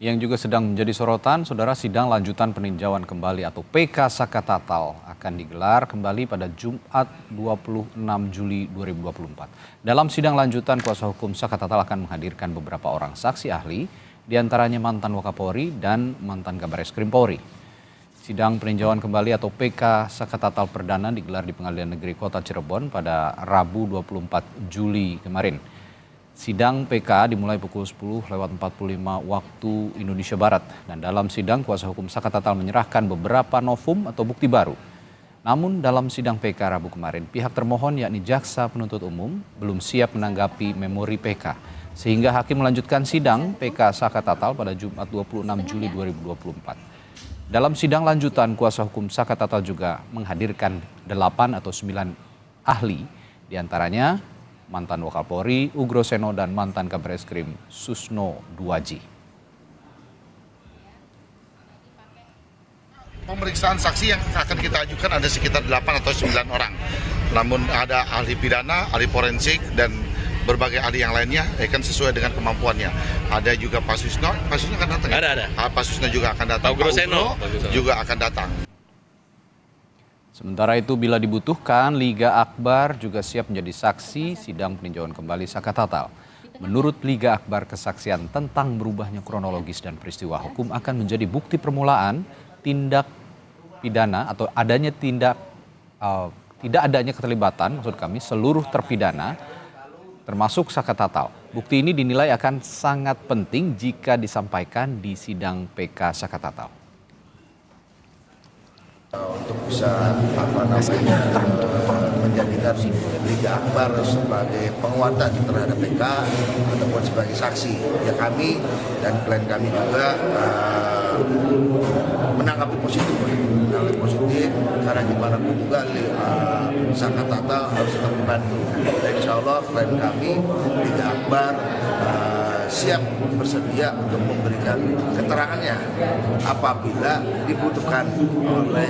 Yang juga sedang menjadi sorotan, saudara, sidang lanjutan peninjauan kembali atau PK Saka Tatal akan digelar kembali pada Jumat 26 Juli 2024. Dalam sidang lanjutan, kuasa hukum Saka Tatal akan menghadirkan beberapa orang saksi ahli, diantaranya mantan Wakapolri dan mantan Kabareskrim Polri. Sidang peninjauan kembali atau PK Saka Tatal perdana digelar di Pengadilan Negeri Kota Cirebon pada Rabu 24 Juli kemarin. Sidang PK dimulai pukul 10.45 waktu Indonesia Barat. Dan dalam sidang, kuasa hukum Saka Tatal menyerahkan beberapa novum atau bukti baru. Namun dalam sidang PK Rabu kemarin, pihak termohon yakni Jaksa Penuntut Umum belum siap menanggapi memori PK. Sehingga hakim melanjutkan sidang PK Saka Tatal pada Jumat 26 Juli 2024. Dalam sidang lanjutan, kuasa hukum Saka Tatal juga menghadirkan 8 atau 9 ahli, diantaranya mantan Wakapolri Ugroseno dan mantan Kabareskrim Susno Duaji. Pemeriksaan saksi yang akan kita ajukan ada sekitar 8 atau 9 orang. Namun ada ahli pidana, ahli forensik, dan berbagai ahli yang lainnya kan sesuai dengan kemampuannya. Ada juga Pak Susno akan datang. Ada. Pak Susno juga akan datang. Pak Ugroseno juga akan datang. Sementara itu, bila dibutuhkan, Liga Akbar juga siap menjadi saksi sidang peninjauan kembali Saka Tatal. Menurut Liga Akbar, kesaksian tentang berubahnya kronologis dan peristiwa hukum akan menjadi bukti permulaan tindak pidana atau tidak adanya keterlibatan, maksud kami, seluruh terpidana termasuk Saka Tatal. Bukti ini dinilai akan sangat penting jika disampaikan di sidang PK Saka Tatal. Untuk bisa menjadikan Liga Akbar sebagai penguatan terhadap PK ataupun sebagai saksi. Ya, kami dan klien kami juga menanggapi positif karena gimana pun juga Saka Tatal harus tetap dibantu. Dan insya Allah klien kami Liga Akbar siap bersedia untuk memberikan keterangannya apabila dibutuhkan oleh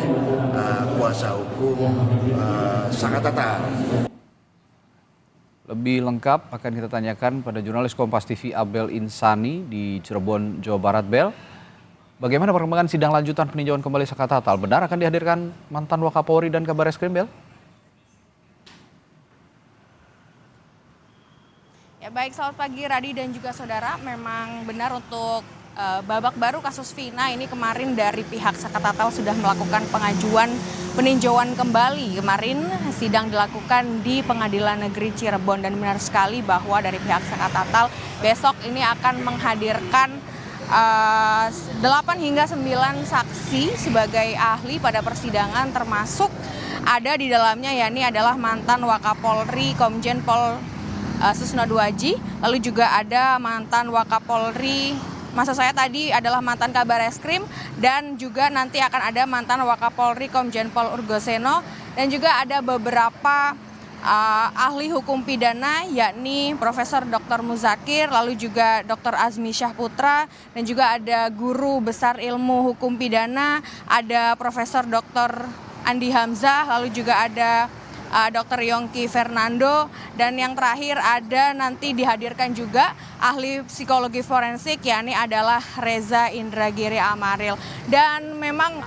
kuasa hukum Saka Tatal. Lebih lengkap akan kita tanyakan pada jurnalis Kompas TV Abel Insani di Cirebon, Jawa Barat. Bel, bagaimana perkembangan sidang lanjutan peninjauan kembali Saka Tatal? Benar akan dihadirkan mantan Wakapolri dan Kabareskrim, Bel? Ya, baik, selamat pagi Radi dan juga saudara. Memang benar untuk babak baru kasus Vina ini kemarin dari pihak Saka Tatal sudah melakukan pengajuan peninjauan kembali. Kemarin sidang dilakukan di Pengadilan Negeri Cirebon dan benar sekali bahwa dari pihak Saka Tatal besok ini akan menghadirkan 8 hingga 9 saksi sebagai ahli pada persidangan, termasuk ada di dalamnya yakni adalah mantan Wakapolri Komjen Pol Susno Duaji, lalu juga ada mantan Wakapolri, maksud saya tadi adalah mantan Kabareskrim, dan juga nanti akan ada mantan Wakapolri Komjen Pol Ugroseno, dan juga ada beberapa ahli hukum pidana yakni Profesor Dr. Muzakir, lalu juga Dr. Azmi Syahputra, dan juga ada guru besar ilmu hukum pidana, ada Profesor Dr. Andi Hamzah, lalu juga ada Dr. Yongki Fernando, dan yang terakhir ada nanti dihadirkan juga ahli psikologi forensik yakni adalah Reza Indragiri Amaril. Dan memang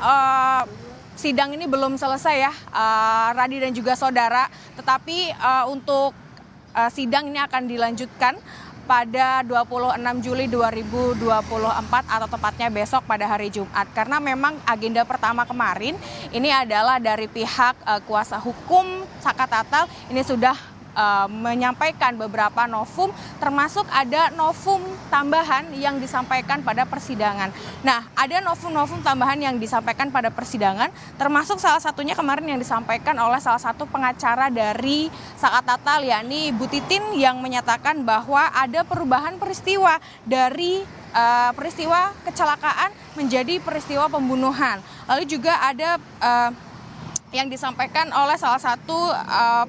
sidang ini belum selesai ya, Radi dan juga saudara, tetapi untuk sidang ini akan dilanjutkan pada 26 Juli 2024 atau tepatnya besok pada hari Jumat. Karena memang agenda pertama kemarin ini adalah dari pihak kuasa hukum Saka Tatal ini sudah menyampaikan beberapa novum, termasuk ada novum tambahan yang disampaikan pada persidangan. Nah, ada novum-novum tambahan yang disampaikan pada persidangan, termasuk salah satunya kemarin yang disampaikan oleh salah satu pengacara dari Saka Tatal, yakni Bu Titin, yang menyatakan bahwa ada perubahan peristiwa dari peristiwa kecelakaan menjadi peristiwa pembunuhan. Lalu juga ada yang disampaikan oleh salah satu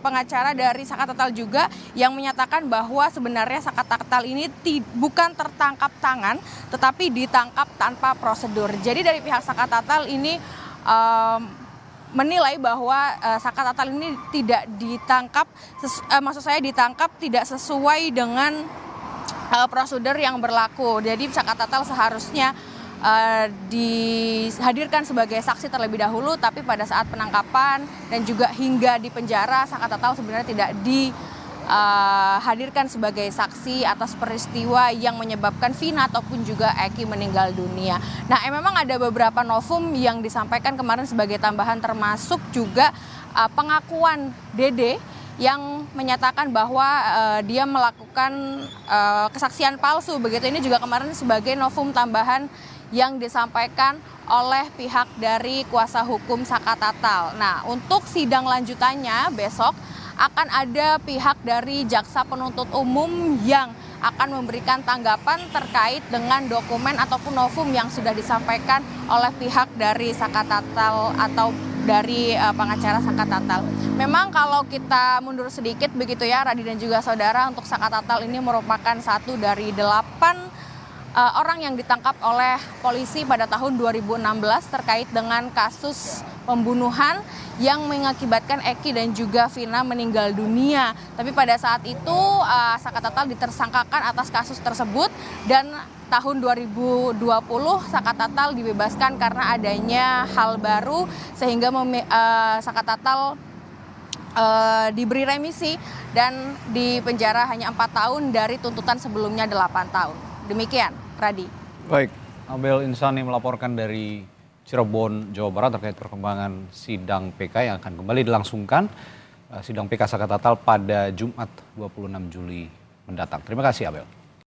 pengacara dari Saka Tatal juga yang menyatakan bahwa sebenarnya Saka Tatal ini bukan tertangkap tangan tetapi ditangkap tanpa prosedur. Jadi dari pihak Saka Tatal ini menilai bahwa Saka Tatal ini tidak ditangkap, ditangkap tidak sesuai dengan prosedur yang berlaku. Jadi Sakatatal seharusnya dihadirkan sebagai saksi terlebih dahulu, tapi pada saat penangkapan dan juga hingga di penjara, Sakatatal sebenarnya tidak dihadirkan sebagai saksi atas peristiwa yang menyebabkan Vina ataupun juga Eki meninggal dunia. Nah, memang ada beberapa novum yang disampaikan kemarin sebagai tambahan, termasuk juga pengakuan Dede yang menyatakan bahwa dia melakukan kesaksian palsu. Begitu, ini juga kemarin sebagai novum tambahan yang disampaikan oleh pihak dari kuasa hukum Sakatatal. Nah, untuk sidang lanjutannya besok akan ada pihak dari jaksa penuntut umum yang akan memberikan tanggapan terkait dengan dokumen ataupun novum yang sudah disampaikan oleh pihak dari Sakatatal atau dari pengacara Sakatatal. Memang kalau kita mundur sedikit begitu ya, Radi dan juga saudara, untuk Sakatatal ini merupakan satu dari 8 orang yang ditangkap oleh polisi pada tahun 2016 terkait dengan kasus pembunuhan yang mengakibatkan Eki dan juga Vina meninggal dunia. Tapi pada saat itu Sakatatal ditersangkakan atas kasus tersebut, dan tahun 2020 Sakatatal dibebaskan karena adanya hal baru sehingga Sakatatal diberi remisi dan dipenjara hanya 4 tahun dari tuntutan sebelumnya 8 tahun. Demikian, Radi. Baik, Abel Insani melaporkan dari Cirebon, Jawa Barat terkait perkembangan sidang PK yang akan kembali dilangsungkan, sidang PK Sakatatal pada Jumat 26 Juli mendatang. Terima kasih, Abel.